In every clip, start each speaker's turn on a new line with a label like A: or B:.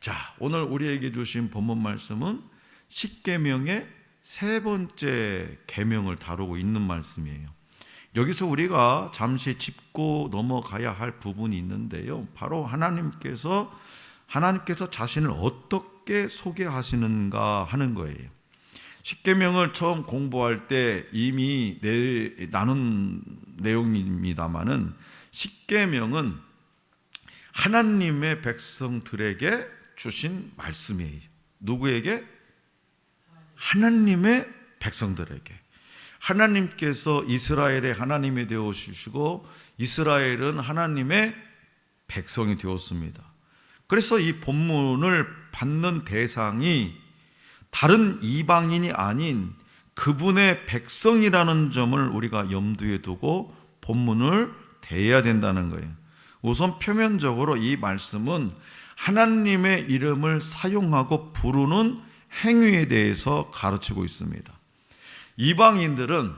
A: 자, 오늘 우리에게 주신 본문 말씀은 십계명의 세 번째 계명을 다루고 있는 말씀이에요. 여기서 우리가 잠시 짚고 넘어가야 할 부분이 있는데요, 바로 하나님께서 자신을 어떻게 소개하시는가 하는 거예요. 십계명을 처음 공부할 때 이미 나눈 내용입니다마는, 십계명은 하나님의 백성들에게 주신 말씀이에요. 누구에게? 하나님의 백성들에게. 하나님께서 이스라엘의 하나님이 되어주시고 이스라엘은 하나님의 백성이 되었습니다. 그래서 이 본문을 받는 대상이 다른 이방인이 아닌 그분의 백성이라는 점을 우리가 염두에 두고 본문을 대해야 된다는 거예요. 우선 표면적으로 이 말씀은 하나님의 이름을 사용하고 부르는 행위에 대해서 가르치고 있습니다. 이방인들은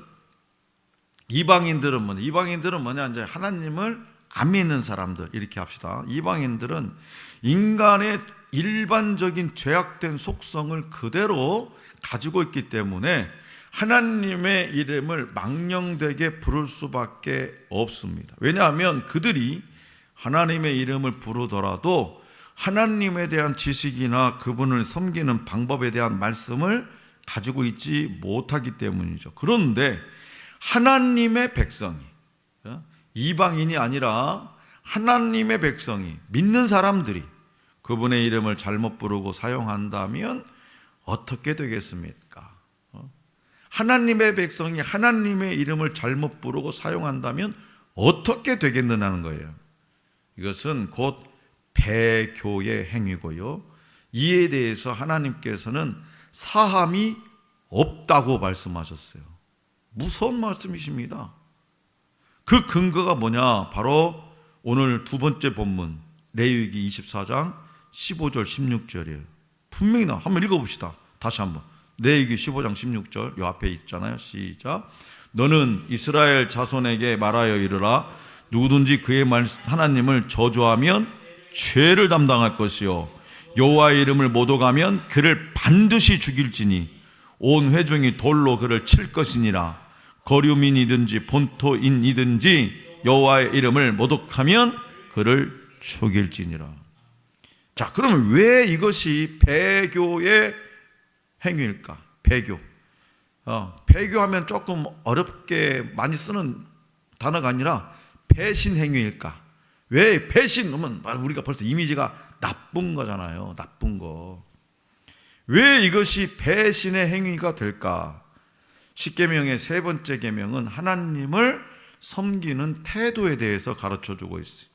A: 뭐냐? 이제 하나님을 안 믿는 사람들, 이렇게 합시다. 이방인들은 인간의 일반적인 죄악된 속성을 그대로 가지고 있기 때문에 하나님의 이름을 망령되게 부를 수밖에 없습니다. 왜냐하면 그들이 하나님의 이름을 부르더라도 하나님에 대한 지식이나 그분을 섬기는 방법에 대한 말씀을 가지고 있지 못하기 때문이죠. 그런데 하나님의 백성이, 이방인이 아니라 하나님의 백성이, 믿는 사람들이 그분의 이름을 잘못 부르고 사용한다면 어떻게 되겠습니까? 하나님의 백성이 하나님의 이름을 잘못 부르고 사용한다면 어떻게 되겠느냐는 거예요. 이것은 곧 배교의 행위고요, 이에 대해서 하나님께서는 사함이 없다고 말씀하셨어요. 무서운 말씀이십니다. 그 근거가 뭐냐? 바로 오늘 두 번째 본문 레위기 24장 15절 16절이에요. 분명히 한번 읽어봅시다. 다시 한번. 레위기 15장 16절, 요 앞에 있잖아요. 시작. 너는 이스라엘 자손에게 말하여 이르라. 누구든지 그의 하나님을 저주하면 죄를 담당할 것이요, 여호와의 이름을 모독하면 그를 반드시 죽일지니 온 회중이 돌로 그를 칠 것이니라. 거류민이든지 본토인이든지 여호와의 이름을 모독하면 그를 죽일지니라. 자, 그러면 왜 이것이 배교의 행위일까? 배교하면 조금 어렵게 많이 쓰는 단어가 아니라 배신 행위일까? 왜 배신하면 우리가 벌써 이미지가 나쁜 거잖아요. 나쁜 거. 왜 이것이 배신의 행위가 될까? 십계명의 세 번째 계명은 하나님을 섬기는 태도에 대해서 가르쳐주고 있어요.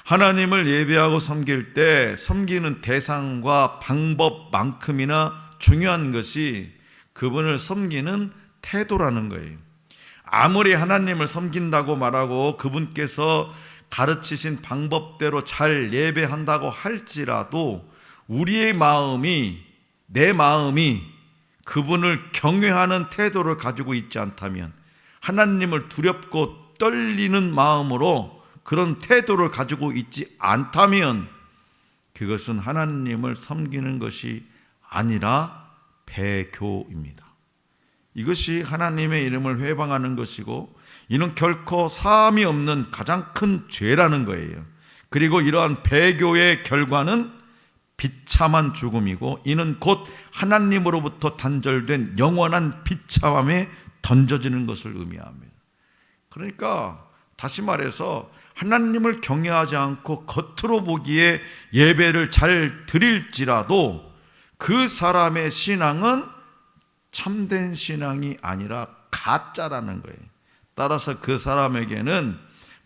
A: 하나님을 예배하고 섬길 때 섬기는 대상과 방법만큼이나 중요한 것이 그분을 섬기는 태도라는 거예요. 아무리 하나님을 섬긴다고 말하고 그분께서 가르치신 방법대로 잘 예배한다고 할지라도 우리의 마음이, 내 마음이 그분을 경외하는 태도를 가지고 있지 않다면, 하나님을 두렵고 떨리는 마음으로 그런 태도를 가지고 있지 않다면 그것은 하나님을 섬기는 것이 아니라 배교입니다. 이것이 하나님의 이름을 회방하는 것이고, 이는 결코 사함이 없는 가장 큰 죄라는 거예요. 그리고 이러한 배교의 결과는 비참한 죽음이고, 이는 곧 하나님으로부터 단절된 영원한 비참함에 던져지는 것을 의미합니다. 그러니까 다시 말해서 하나님을 경외하지 않고 겉으로 보기에 예배를 잘 드릴지라도 그 사람의 신앙은 참된 신앙이 아니라 가짜라는 거예요. 따라서 그 사람에게는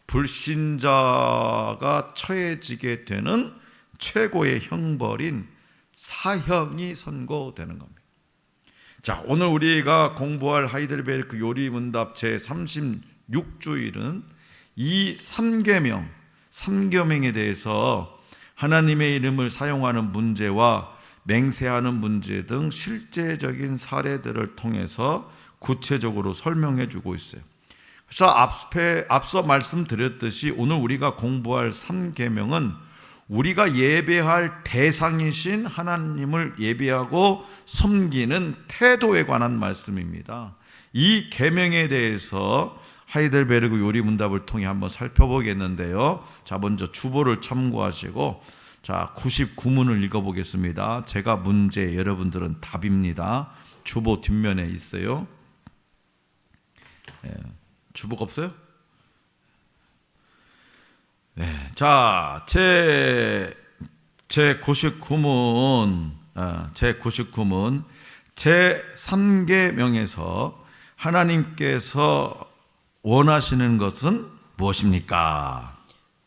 A: 불신자가 처해지게 되는 최고의 형벌인 사형이 선고되는 겁니다. 자, 오늘 우리가 공부할 하이델베르크 요리문답 제36주일은 이 3계명에 대해서 하나님의 이름을 사용하는 문제와 맹세하는 문제 등 실제적인 사례들을 통해서 구체적으로 설명해 주고 있어요. 그래서 앞서 말씀드렸듯이 오늘 우리가 공부할 3계명은 우리가 예배할 대상이신 하나님을 예배하고 섬기는 태도에 관한 말씀입니다. 이 계명에 대해서 하이델베르그 요리문답을 통해 한번 살펴보겠는데요. 자, 먼저 주보를 참고하시고 자, 99문을 읽어보겠습니다. 제가 문제, 여러분들은 답입니다. 주보 뒷면에 있어요. 주보가 없어요? 네. 자, 제 99문 제 3계명에서 하나님께서 원하시는 것은 무엇입니까?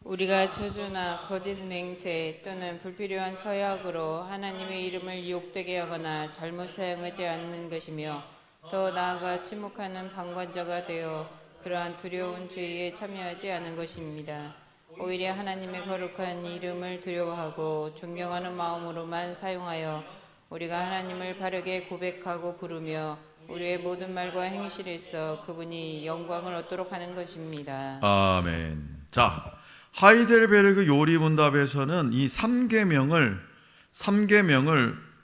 B: 우리가 저주나 거짓 맹세 또는 불필요한 서약으로 하나님의 이름을 욕되게 하거나 잘못 사용하지 않는 것이며, 더 나아가 침묵하는 방관자가 되어 그러한 두려운 죄에 참여하지 않은 것입니다. 오히려 하나님의 거룩한 이름을 두려워하고 존경하는 마음으로만 사용하여 우리가 하나님을 바르게 고백하고 부르며 우리의 모든 말과 행실에서 그분이 영광을 얻도록 하는 것입니다.
A: 아멘. 자, 하이델베르그 요리문답에서는 이 3계명을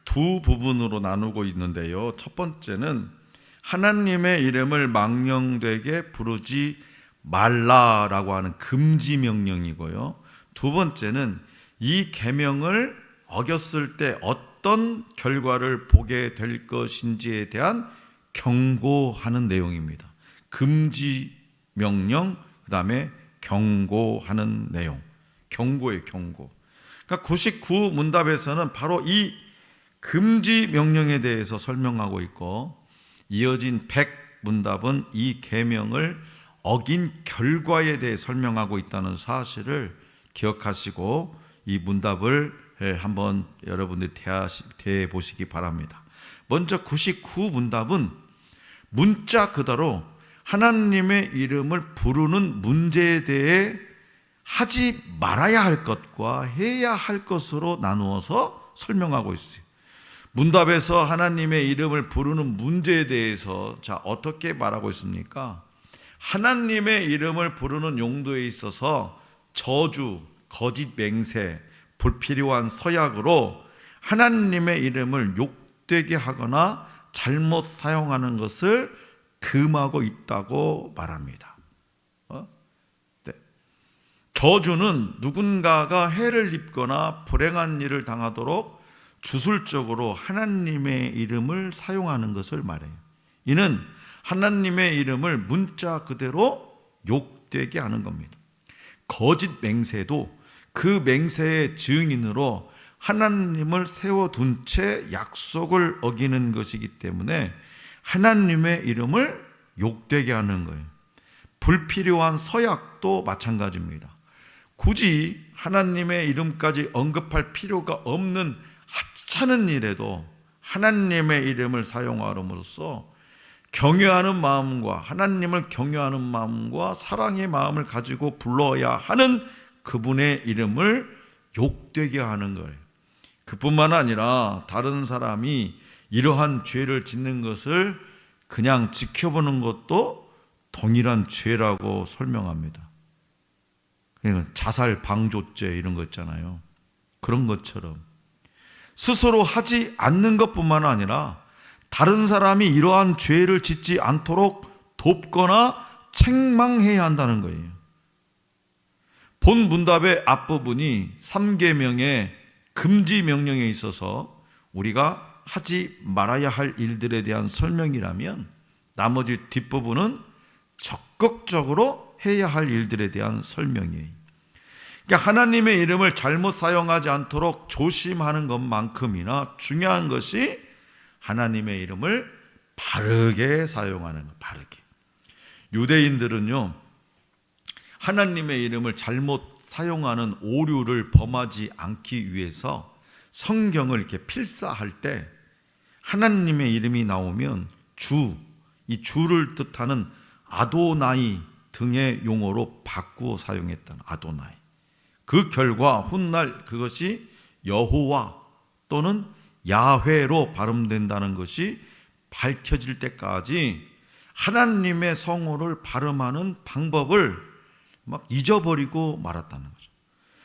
A: 두 부분으로 나누고 있는데요. 첫 번째는 하나님의 이름을 망령되게 부르지 말라라고 하는 금지 명령이고요. 두 번째는 이 계명을 어겼을 때 어떤 결과를 보게 될 것인지에 대한 경고하는 내용입니다. 금지 명령, 그다음에 경고하는 내용. 경고의 경고. 그러니까 99문답에서는 바로 이 금지 명령에 대해서 설명하고 있고, 이어진 100문답은 이 계명을 어긴 결과에 대해 설명하고 있다는 사실을 기억하시고 이 문답을 한번 여러분들이 대해 보시기 바랍니다. 먼저 99문답은 문자 그대로 하나님의 이름을 부르는 문제에 대해 하지 말아야 할 것과 해야 할 것으로 나누어서 설명하고 있어요. 문답에서 하나님의 이름을 부르는 문제에 대해서 자, 어떻게 말하고 있습니까? 하나님의 이름을 부르는 용도에 있어서 저주, 거짓 맹세, 불필요한 서약으로 하나님의 이름을 욕되게 하거나 잘못 사용하는 것을 금하고 있다고 말합니다. 네. 저주는 누군가가 해를 입거나 불행한 일을 당하도록 주술적으로 하나님의 이름을 사용하는 것을 말해요. 이는 하나님의 이름을 문자 그대로 욕되게 하는 겁니다. 거짓 맹세도 그 맹세의 증인으로 하나님을 세워둔 채 약속을 어기는 것이기 때문에 하나님의 이름을 욕되게 하는 거예요. 불필요한 서약도 마찬가지입니다. 굳이 하나님의 이름까지 언급할 필요가 없는 하찮은 일에도 하나님의 이름을 사용함으로써 경외하는 마음과 하나님을 경외하는 마음과 사랑의 마음을 가지고 불러야 하는 그분의 이름을 욕되게 하는 거예요. 그뿐만 아니라 다른 사람이 이러한 죄를 짓는 것을 그냥 지켜보는 것도 동일한 죄라고 설명합니다. 그러니까 자살 방조죄 이런 거 있잖아요. 그런 것처럼 스스로 하지 않는 것뿐만 아니라 다른 사람이 이러한 죄를 짓지 않도록 돕거나 책망해야 한다는 거예요. 본 문답의 앞부분이 3계명의 금지 명령에 있어서 우리가 하지 말아야 할 일들에 대한 설명이라면, 나머지 뒷부분은 적극적으로 해야 할 일들에 대한 설명이에요. 그러니까 하나님의 이름을 잘못 사용하지 않도록 조심하는 것만큼이나 중요한 것이 하나님의 이름을 바르게 사용하는 것. 바르게. 유대인들은요, 하나님의 이름을 잘못 사용하는 오류를 범하지 않기 위해서 성경을 이렇게 필사할 때 하나님의 이름이 나오면 이 주를 뜻하는 아도나이 등의 용어로 바꾸어 사용했다는 아도나이. 그 결과 훗날 그것이 여호와 또는 야훼로 발음된다는 것이 밝혀질 때까지 하나님의 성호를 발음하는 방법을 막 잊어버리고 말았다는 거죠.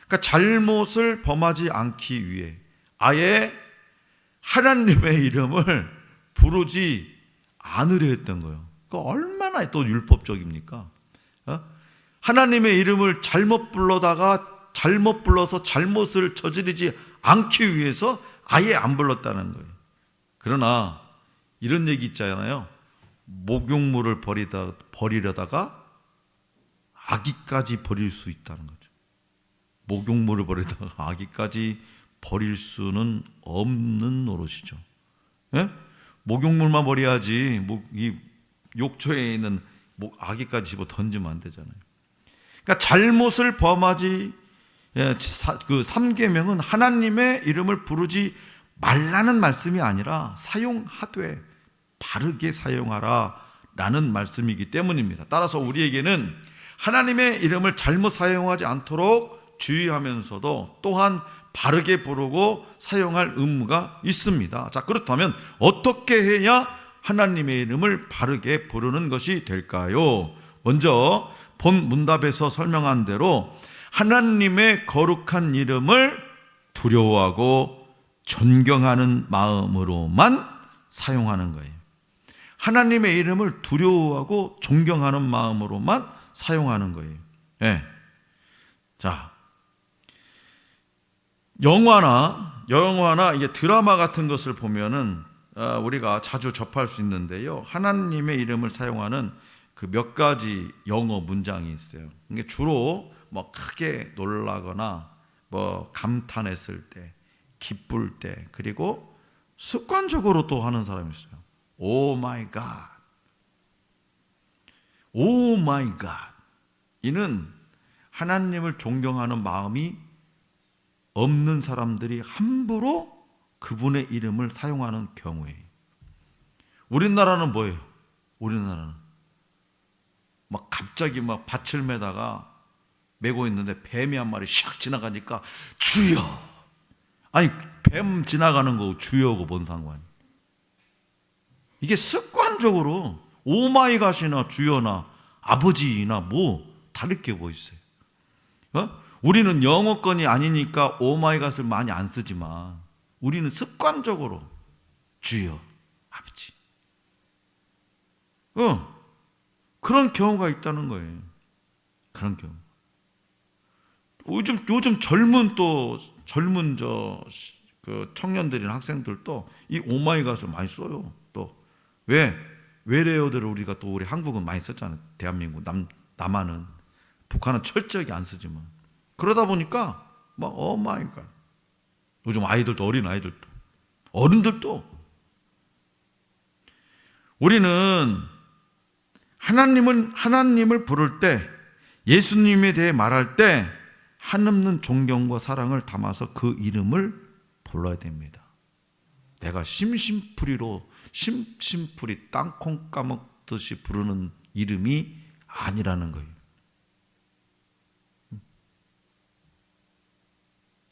A: 그러니까 잘못을 범하지 않기 위해 아예 하나님의 이름을 부르지 않으려 했던 거예요. 그러니까 얼마나 또 율법적입니까? 하나님의 이름을 잘못 불러서 잘못을 저지르지 않기 위해서 아예 안 불렀다는 거예요. 그러나 이런 얘기 있잖아요. 목욕물을 버리려다가 아기까지 버릴 수 있다는 거죠. 목욕물을 버리다가 아기까지 버릴 수는 없는 노릇이죠. 예? 목욕물만 버려야지 이 욕조에 있는 아기까지 집어 던지면 안 되잖아요. 그러니까 잘못을 범하지, 그 3계명은 하나님의 이름을 부르지 말라는 말씀이 아니라 사용하되 바르게 사용하라 라는 말씀이기 때문입니다. 따라서 우리에게는 하나님의 이름을 잘못 사용하지 않도록 주의하면서도 또한 바르게 부르고 사용할 의무가 있습니다. 자, 그렇다면 어떻게 해야 하나님의 이름을 바르게 부르는 것이 될까요? 먼저 본 문답에서 설명한 대로 하나님의 거룩한 이름을 두려워하고 존경하는 마음으로만 사용하는 거예요. 하나님의 이름을 두려워하고 존경하는 마음으로만 사용하는 거예요. 네. 자, 영화나 이게 드라마 같은 것을 보면은 우리가 자주 접할 수 있는데요. 하나님의 이름을 사용하는 그 몇 가지 영어 문장이 있어요. 이게 주로 뭐 크게 놀라거나 뭐 감탄했을 때, 기쁠 때, 그리고 습관적으로 또 하는 사람이 있어요. 오 마이 갓. 오 마이 갓. 이는 하나님을 존경하는 마음이 없는 사람들이 함부로 그분의 이름을 사용하는 경우에, 우리나라는 뭐예요? 우리나라는 막 갑자기 막 밭을 매다가 메고 있는데 뱀이 한 마리 샥 지나가니까 주여. 아니, 뱀 지나가는 거 주여고 뭔 상관이? 이게 습관적으로 오마이갓이나 주여나 아버지나 뭐 다를 게 뭐 있어요? 우리는 영어권이 아니니까 오마이갓을 많이 안 쓰지만 우리는 습관적으로 주여, 아버지. 그런 경우가 있다는 거예요. 그런 경우. 요즘 젊은 그 청년들이나 학생들도 이 오마이갓을 많이 써요. 또 외래어들을 우리가 또 우리 한국은 많이 썼잖아요. 대한민국 남한은, 북한은 철저하게 안 쓰지만 그러다 보니까 막 오마이갓. 요즘 아이들도, 어린 아이들도, 어른들도. 우리는 하나님을 부를 때, 예수님에 대해 말할 때 한없는 존경과 사랑을 담아서 그 이름을 불러야 됩니다. 내가 심심풀이 땅콩 까먹듯이 부르는 이름이 아니라는 거예요.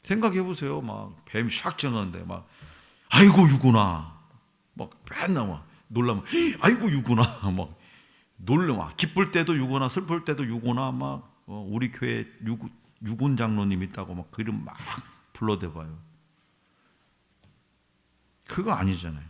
A: 생각해 보세요. 막 뱀이 샥 지나가는데 막 아이고 유구나, 막 맨날 막 놀라면 아이고 유구나, 막 놀라, 기쁠 때도 유구나, 슬플 때도 유구나, 막 우리 교회 유군 장로님 있다고 막 그 이름 막 불러대봐요. 그거 아니잖아요.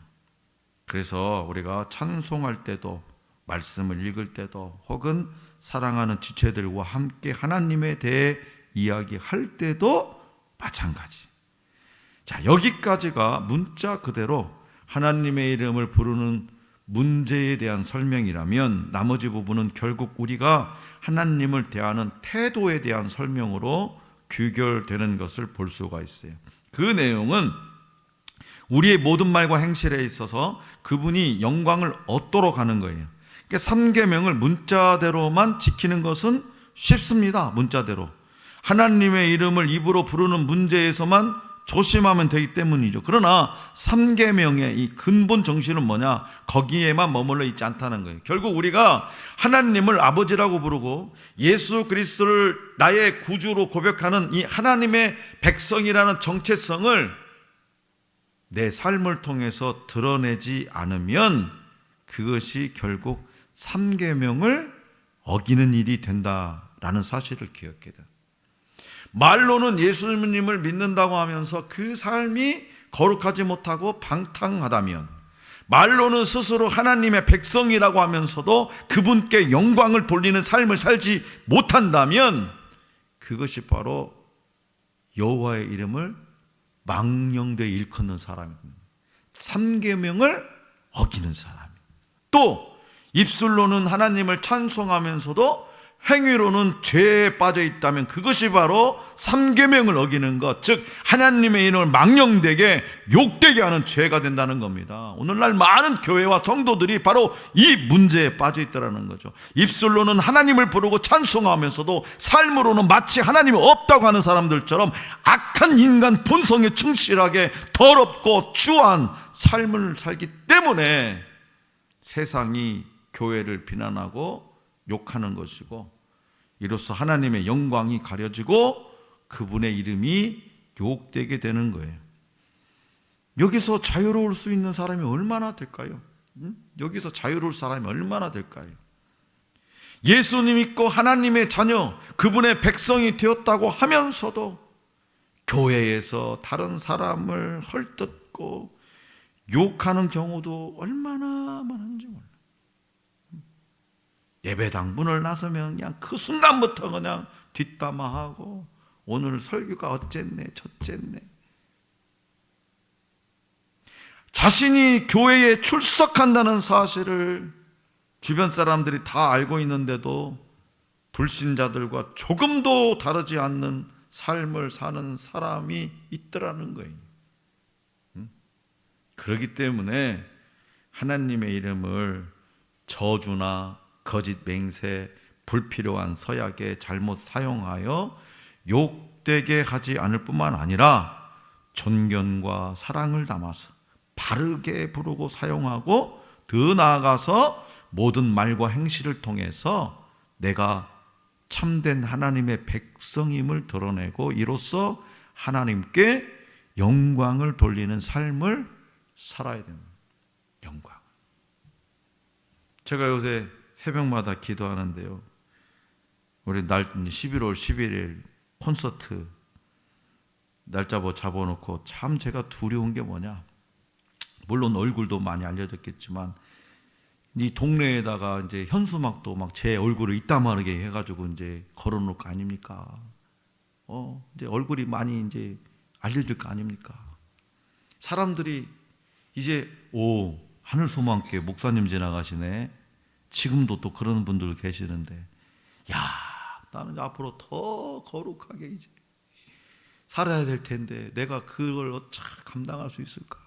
A: 그래서 우리가 찬송할 때도, 말씀을 읽을 때도, 혹은 사랑하는 지체들과 함께 하나님에 대해 이야기할 때도 마찬가지. 자, 여기까지가 문자 그대로 하나님의 이름을 부르는 문제에 대한 설명이라면, 나머지 부분은 결국 우리가 하나님을 대하는 태도에 대한 설명으로 귀결되는 것을 볼 수가 있어요. 그 내용은 우리의 모든 말과 행실에 있어서 그분이 영광을 얻도록 하는 거예요. 그러니까 3계명을 문자대로만 지키는 것은 쉽습니다. 문자대로 하나님의 이름을 입으로 부르는 문제에서만 조심하면 되기 때문이죠. 그러나 3계명의 이 근본 정신은 뭐냐? 거기에만 머물러 있지 않다는 거예요. 결국 우리가 하나님을 아버지라고 부르고 예수 그리스도를 나의 구주로 고백하는 이 하나님의 백성이라는 정체성을 내 삶을 통해서 드러내지 않으면 그것이 결국 3계명을 어기는 일이 된다라는 사실을 기억해야 돼요. 말로는 예수님을 믿는다고 하면서 그 삶이 거룩하지 못하고 방탕하다면, 말로는 스스로 하나님의 백성이라고 하면서도 그분께 영광을 돌리는 삶을 살지 못한다면, 그것이 바로 여호와의 이름을 망령되이 일컫는 사람입니다. 3계명을 어기는 사람. 또 입술로는 하나님을 찬송하면서도 행위로는 죄에 빠져 있다면 그것이 바로 3계명을 어기는 것, 즉 하나님의 이름을 망령되게 욕되게 하는 죄가 된다는 겁니다. 오늘날 많은 교회와 성도들이 바로 이 문제에 빠져 있다는 거죠. 입술로는 하나님을 부르고 찬송하면서도 삶으로는 마치 하나님이 없다고 하는 사람들처럼 악한 인간 본성에 충실하게 더럽고 추한 삶을 살기 때문에 세상이 교회를 비난하고 욕하는 것이고, 이로써 하나님의 영광이 가려지고 그분의 이름이 욕되게 되는 거예요. 여기서 자유로울 수 있는 사람이 얼마나 될까요? 여기서 자유로울 사람이 얼마나 될까요? 예수님 믿고 하나님의 자녀, 그분의 백성이 되었다고 하면서도 교회에서 다른 사람을 헐뜯고 욕하는 경우도 얼마나 많은지 몰라요. 예배당 문을 나서면 그냥 그 순간부터 그냥 뒷담화하고 오늘 설교가 어쨌네 저쨌네. 자신이 교회에 출석한다는 사실을 주변 사람들이 다 알고 있는데도 불신자들과 조금도 다르지 않는 삶을 사는 사람이 있더라는 거예요. 그렇기 때문에 하나님의 이름을 저주나 거짓 맹세, 불필요한 서약에 잘못 사용하여 욕되게 하지 않을 뿐만 아니라 존경과 사랑을 담아서 바르게 부르고 사용하고, 더 나아가서 모든 말과 행실을 통해서 내가 참된 하나님의 백성임을 드러내고 이로써 하나님께 영광을 돌리는 삶을 살아야 됩니다. 영광. 제가 요새 새벽마다 기도하는데요, 우리 11월 11일 콘서트 날짜 잡아놓고 참 제가 두려운 게 뭐냐, 물론 얼굴도 많이 알려졌겠지만 이 동네에다가 이제 현수막도 막 제 얼굴을 이따마르게 해가지고 이제 걸어놓을 거 아닙니까? 이제 얼굴이 많이 이제 알려질 거 아닙니까? 사람들이 이제 하늘소망교회 목사님 지나가시네. 지금도 또 그런 분들 계시는데, 야, 나는 앞으로 더 거룩하게 이제 살아야 될 텐데 내가 그걸 어찌 감당할 수 있을까?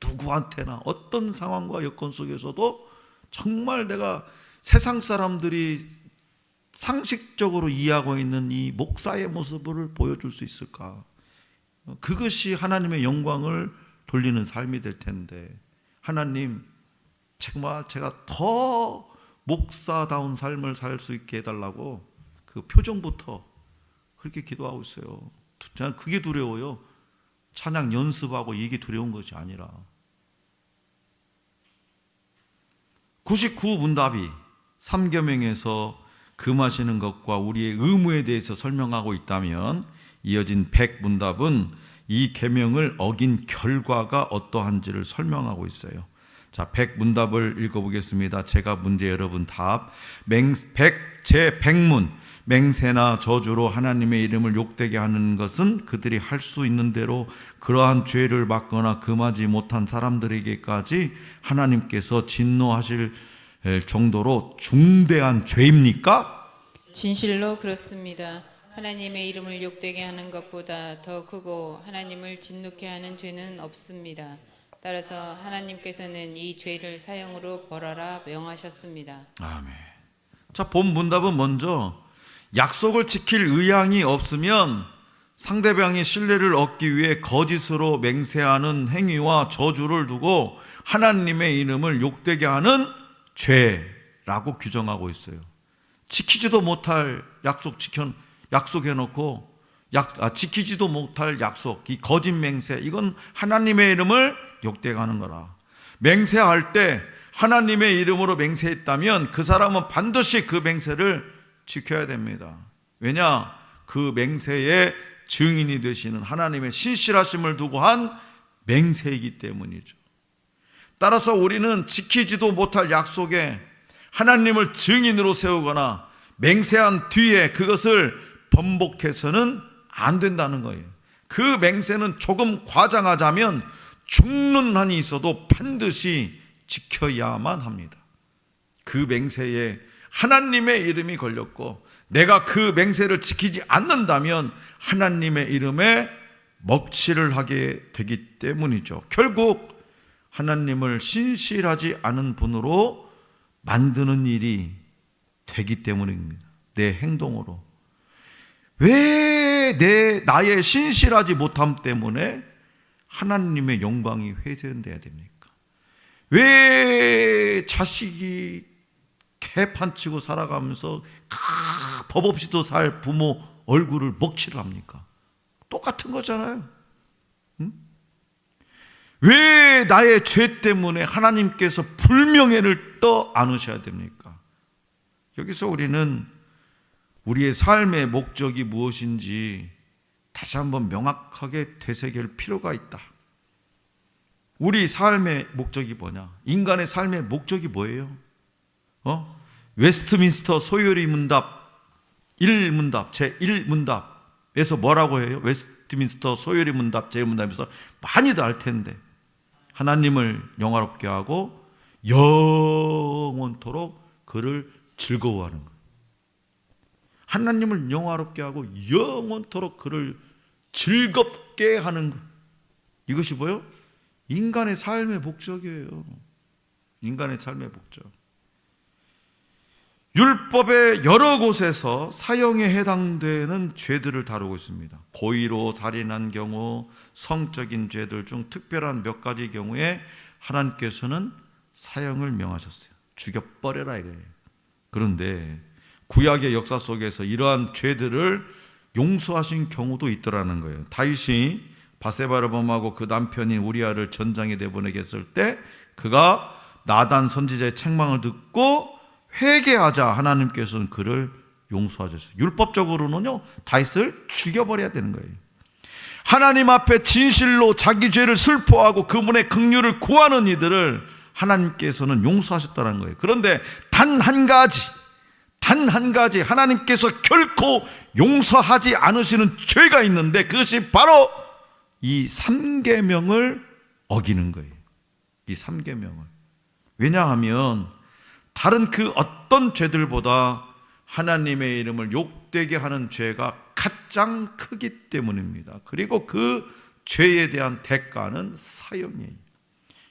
A: 누구한테나 어떤 상황과 여건 속에서도 정말 내가 세상 사람들이 상식적으로 이해하고 있는 이 목사의 모습을 보여줄 수 있을까? 그것이 하나님의 영광을 돌리는 삶이 될 텐데, 하나님 정말 제가 더 목사다운 삶을 살 수 있게 해달라고 그 표정부터 그렇게 기도하고 있어요. 저는 그게 두려워요. 찬양 연습하고 이게 두려운 것이 아니라. 99문답이 3계명에서 금하시는 것과 우리의 의무에 대해서 설명하고 있다면, 이어진 100문답은 이 계명을 어긴 결과가 어떠한지를 설명하고 있어요. 자, 100문답을 읽어보겠습니다. 제가 문제, 여러분 답. 제100문. 맹세나 저주로 하나님의 이름을 욕되게 하는 것은 그들이 할 수 있는 대로 그러한 죄를 막거나 금하지 못한 사람들에게까지 하나님께서 진노하실 정도로 중대한 죄입니까?
B: 진실로 그렇습니다. 하나님의 이름을 욕되게 하는 것보다 더 크고 하나님을 진노케 하는 죄는 없습니다. 따라서 하나님께서는 이 죄를 사형으로 벌하라 명하셨습니다.
A: 아멘. 자, 본 문답은 먼저 약속을 지킬 의향이 없으면 상대방의 신뢰를 얻기 위해 거짓으로 맹세하는 행위와 저주를 두고 하나님의 이름을 욕되게 하는 죄라고 규정하고 있어요. 지키지도 못할 약속해놓고 지키지도 못할 약속, 이 거짓 맹세, 이건 하나님의 이름을 욕되게 하는 거라. 맹세할 때 하나님의 이름으로 맹세했다면 그 사람은 반드시 그 맹세를 지켜야 됩니다. 왜냐? 그 맹세의 증인이 되시는 하나님의 신실하심을 두고 한 맹세이기 때문이죠. 따라서 우리는 지키지도 못할 약속에 하나님을 증인으로 세우거나 맹세한 뒤에 그것을 번복해서는 안 된다는 거예요. 그 맹세는 조금 과장하자면 죽는 한이 있어도 반드시 지켜야만 합니다. 그 맹세에 하나님의 이름이 걸렸고 내가 그 맹세를 지키지 않는다면 하나님의 이름에 먹칠을 하게 되기 때문이죠. 결국 하나님을 신실하지 않은 분으로 만드는 일이 되기 때문입니다. 내 행동으로. 왜 나의 신실하지 못함 때문에 하나님의 영광이 훼손돼야 됩니까? 왜 자식이 개판치고 살아가면서 법 없이도 살 부모 얼굴을 먹칠을 합니까? 똑같은 거잖아요. 응? 왜 나의 죄 때문에 하나님께서 불명예를 떠 안으셔야 됩니까? 여기서 우리는 우리의 삶의 목적이 무엇인지 다시 한번 명확하게 되새길 필요가 있다. 우리 삶의 목적이 뭐냐? 인간의 삶의 목적이 뭐예요? 웨스트민스터 소요리 문답 1문답 제1문답에서 뭐라고 해요? 웨스트민스터 소요리 문답 제1문답에서 많이들 알 텐데 하나님을 영화롭게 하고 영원토록 그를 즐거워하는 거예요. 하나님을 영화롭게 하고 영원토록 그를 즐겁게 하는 것. 이것이 뭐예요? 인간의 삶의 목적이에요. 인간의 삶의 목적. 율법의 여러 곳에서 사형에 해당되는 죄들을 다루고 있습니다. 고의로 살인한 경우, 성적인 죄들 중 특별한 몇 가지 경우에 하나님께서는 사형을 명하셨어요. 죽여버려라 이거예요. 그런데 구약의 역사 속에서 이러한 죄들을 용서하신 경우도 있더라는 거예요. 다윗이 바세바를 범하고 그 남편인 우리아를 전장에 내보내게 했을 때 그가 나단 선지자의 책망을 듣고 회개하자 하나님께서는 그를 용서하셨어요. 율법적으로는요 다윗을 죽여버려야 되는 거예요. 하나님 앞에 진실로 자기 죄를 슬퍼하고 그분의 긍휼을 구하는 이들을 하나님께서는 용서하셨다는 거예요. 그런데 단 한 가지 하나님께서 결코 용서하지 않으시는 죄가 있는데 그것이 바로 이 3계명을 어기는 거예요. 이 3계명을. 왜냐하면 다른 그 어떤 죄들보다 하나님의 이름을 욕되게 하는 죄가 가장 크기 때문입니다. 그리고 그 죄에 대한 대가는 사형이에요.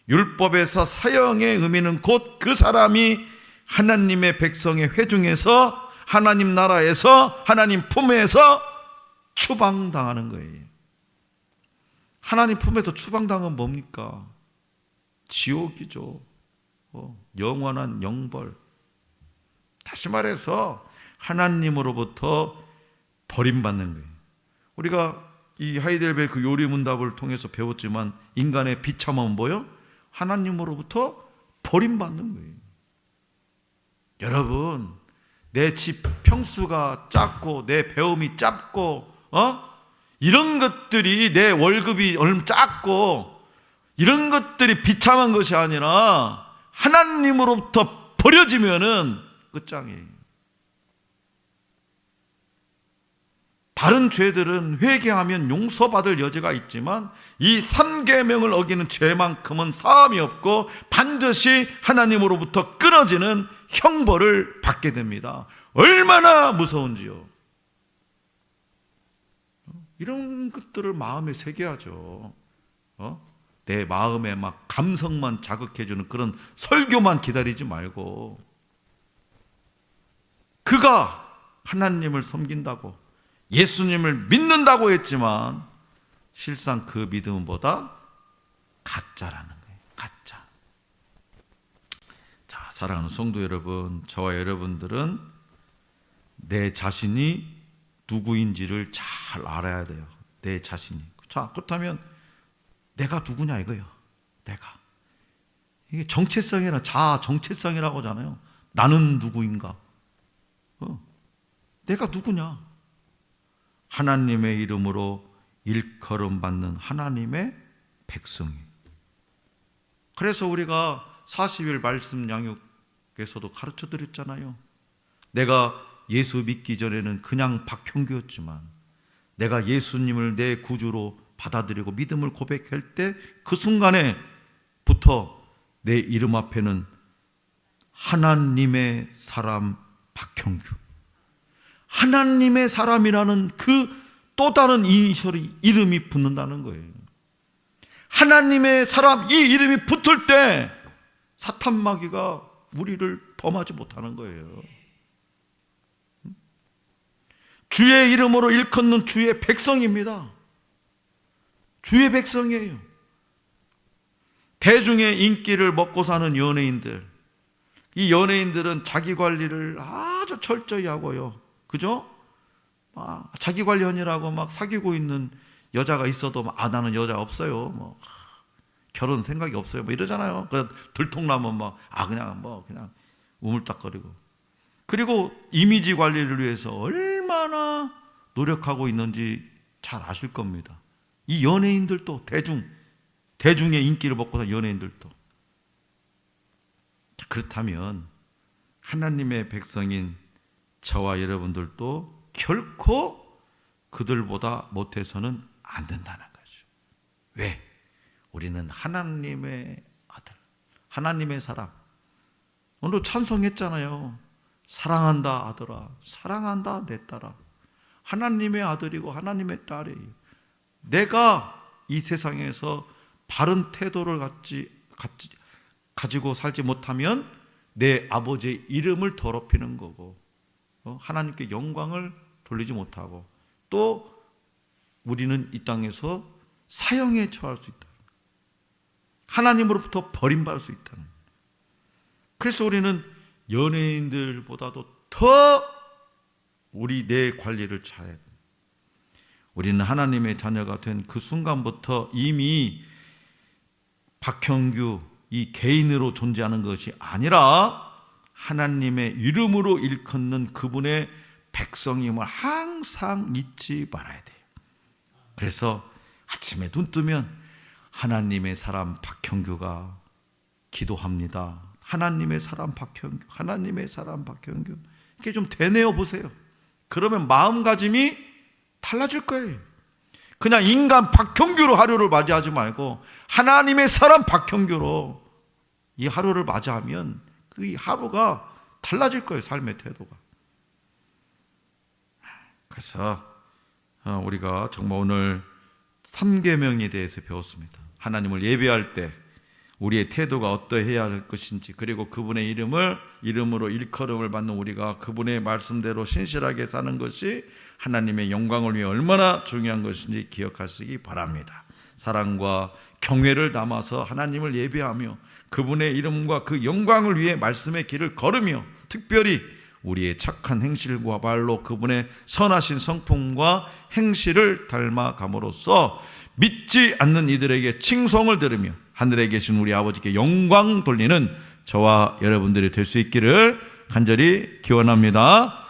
A: 율법에서 사형의 의미는 곧 그 사람이 하나님의 백성의 회중에서 하나님 나라에서 하나님 품에서 추방당하는 거예요. 하나님 품에서 추방당은 뭡니까? 지옥이죠. 영원한 영벌. 다시 말해서 하나님으로부터 버림받는 거예요. 우리가 이 하이델베르크 요리 문답을 통해서 배웠지만 인간의 비참함은 뭐예요? 하나님으로부터 버림받는 거예요. 여러분, 내 집 평수가 작고 내 배움이 짧고 이런 것들이 내 월급이 얼마 작고 이런 것들이 비참한 것이 아니라 하나님으로부터 버려지면은 끝장이에요. 다른 죄들은 회개하면 용서받을 여지가 있지만 이 3계명을 어기는 죄만큼은 사함이 없고 반드시 하나님으로부터 끊어지는 형벌을 받게 됩니다. 얼마나 무서운지요. 이런 것들을 마음에 새겨야죠. 내 마음에 막 감성만 자극해주는 그런 설교만 기다리지 말고 그가 하나님을 섬긴다고 예수님을 믿는다고 했지만 실상 그 믿음은 보다 가짜라는 거예요. 가짜. 자, 사랑하는 성도 여러분, 저와 여러분들은 내 자신이 누구인지를 잘 알아야 돼요. 내 자신이. 자, 그렇다면 내가 누구냐 이거예요. 내가. 이게 정체성이나 자아 정체성이라고 하잖아요. 나는 누구인가? 내가 누구냐? 하나님의 이름으로 일컬음 받는 하나님의 백성이. 그래서 우리가 40일 말씀 양육에서도 가르쳐 드렸잖아요. 내가 예수 믿기 전에는 그냥 박형규였지만 내가 예수님을 내 구주로 받아들이고 믿음을 고백할 때 그 순간에부터 내 이름 앞에는 하나님의 사람 박형규, 하나님의 사람이라는 그 또 다른 이니셜이 이름이 붙는다는 거예요. 하나님의 사람 이 이름이 붙을 때 사탄 마귀가 우리를 범하지 못하는 거예요. 주의 이름으로 일컫는 주의 백성입니다. 주의 백성이에요. 대중의 인기를 먹고 사는 연예인들, 이 연예인들은 자기 관리를 아주 철저히 하고요. 그죠? 자기 관리하느라고 막 사귀고 있는 여자가 있어도 나는 여자 없어요. 결혼 생각이 없어요. 이러잖아요. 들통나면 그냥 우물딱거리고. 그리고 이미지 관리를 위해서 얼마나 노력하고 있는지 잘 아실 겁니다. 이 연예인들도 대중의 인기를 먹고 사는 연예인들도. 그렇다면 하나님의 백성인 저와 여러분들도 결코 그들보다 못해서는 안 된다는 거죠. 왜? 우리는 하나님의 아들, 하나님의 사람. 오늘 찬송했잖아요. 사랑한다 아들아, 사랑한다 내 딸아. 하나님의 아들이고 하나님의 딸이에요. 내가 이 세상에서 바른 태도를 가지고 살지 못하면 내 아버지의 이름을 더럽히는 거고, 하나님께 영광을 돌리지 못하고, 또 우리는 이 땅에서 사형에 처할 수 있다. 하나님으로부터 버림받을 수 있다는. 그래서 우리는 연예인들보다도 더 우리 내 관리를 잘해야 됩니다. 우리는 하나님의 자녀가 된 그 순간부터 이미 박형규 이 개인으로 존재하는 것이 아니라 하나님의 이름으로 일컫는 그분의 백성임을 항상 잊지 말아야 돼요. 그래서 아침에 눈 뜨면 하나님의 사람 박형규가 기도합니다. 하나님의 사람 박형규, 하나님의 사람 박형규. 이렇게 좀 되뇌어 보세요. 그러면 마음가짐이 달라질 거예요. 그냥 인간 박형규로 하루를 맞이하지 말고 하나님의 사람 박형규로 이 하루를 맞이하면 그 하루가 달라질 거예요. 삶의 태도가. 그래서 우리가 정말 오늘 3계명에 대해서 배웠습니다. 하나님을 예배할 때 우리의 태도가 어떠해야 할 것인지, 그리고 그분의 이름으로 일컬음을 받는 우리가 그분의 말씀대로 신실하게 사는 것이 하나님의 영광을 위해 얼마나 중요한 것인지 기억하시기 바랍니다. 사랑과 경외를 담아서 하나님을 예배하며 그분의 이름과 그 영광을 위해 말씀의 길을 걸으며, 특별히 우리의 착한 행실과 말로 그분의 선하신 성품과 행실을 닮아감으로써 믿지 않는 이들에게 칭송을 들으며 하늘에 계신 우리 아버지께 영광 돌리는 저와 여러분들이 될 수 있기를 간절히 기원합니다.